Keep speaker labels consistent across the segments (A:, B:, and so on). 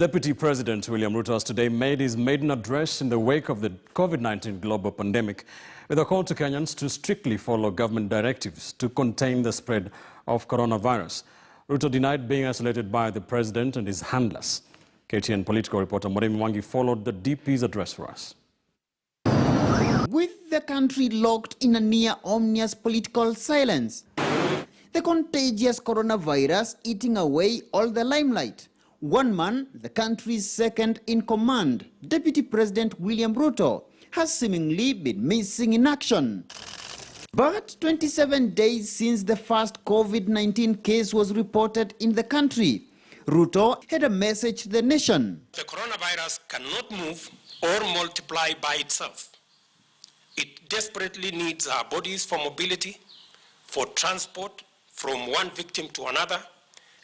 A: Deputy President William Ruto has today made his maiden address in the wake of the COVID-19 global pandemic with a call to Kenyans to strictly follow government directives to contain the spread of coronavirus. Ruto denied being isolated by the president and his handlers. KTN political reporter Moremi Mwangi followed the DP's address for us.
B: With the country locked in a near ominous political silence, the contagious coronavirus eating away all the limelight, one man, the country's second in command, Deputy President William Ruto, has seemingly been missing in action. But 27 days since the first COVID-19 case was reported in the country, Ruto had a message to the nation.
C: The coronavirus cannot move or multiply by itself. It desperately needs our bodies for mobility, for transport from one victim to another,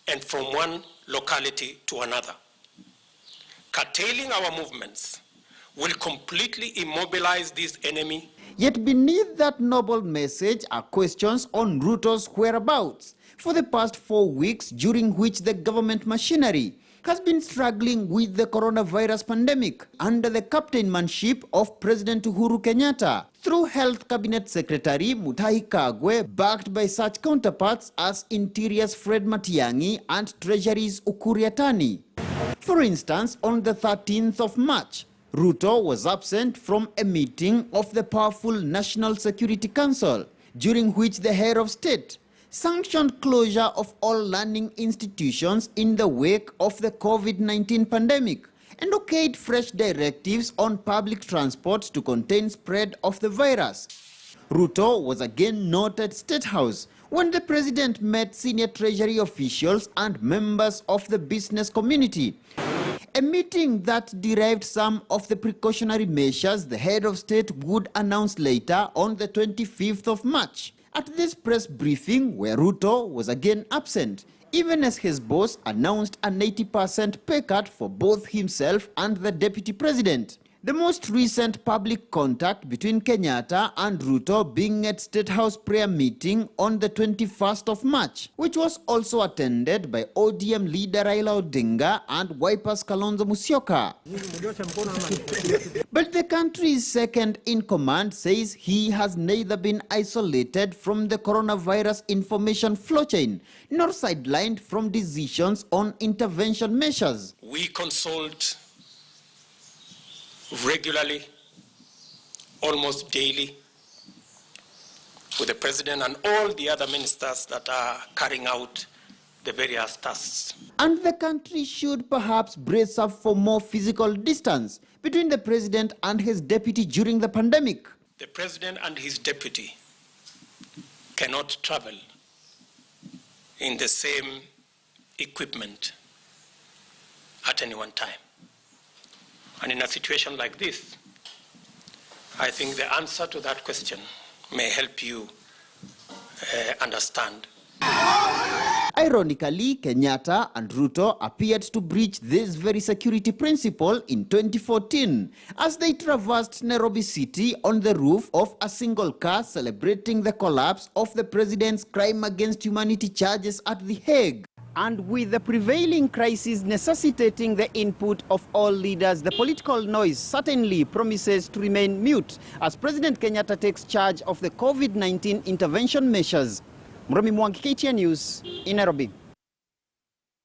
C: and from one locality to another. Curtailing our movements will completely immobilize this enemy.
B: Yet beneath that noble message are questions on Ruto's whereabouts for the past 4 weeks, during which the government machinery has been struggling with the coronavirus pandemic under the captainmanship of President Uhuru Kenyatta through Health Cabinet Secretary Mutahi Kagwe, backed by such counterparts as Interior's Fred Matiang'i and Treasury's Ukur Yatani. For instance, on the 13th of March, Ruto was absent from a meeting of the powerful National Security Council, during which the head of state sanctioned closure of all learning institutions in the wake of the COVID-19 pandemic and okayed fresh directives on public transport to contain spread of the virus. Ruto was again not at State House when the president met senior Treasury officials and members of the business community, a meeting that derived some of the precautionary measures the head of state would announce later on the 25th of March. At this press briefing, where Ruto was again absent, even as his boss announced an 80% pay cut for both himself and the deputy president. The most recent public contact between Kenyatta and Ruto being at State House prayer meeting on the 21st of March, which was also attended by ODM leader Raila Odinga and Wiper's Kalonzo Musyoka. But the country's second in command says he has neither been isolated from the coronavirus information flow chain nor sidelined from decisions on intervention measures.
C: We consult regularly, almost daily, with the president and all the other ministers that are carrying out the various tasks.
B: And the country should perhaps brace up for more physical distance between the president and his deputy during the pandemic.
C: The president and his deputy cannot travel in the same equipment at any one time. And in a situation like this, I think the answer to that question may help you understand.
B: Ironically, Kenyatta and Ruto appeared to breach this very security principle in 2014 as they traversed Nairobi City on the roof of a single car celebrating the collapse of the president's crime against humanity charges at The Hague. And with the prevailing crisis necessitating the input of all leaders, the political noise certainly promises to remain mute as President Kenyatta takes charge of the COVID-19 intervention measures. Moremi Mwangi, KTN News in Nairobi.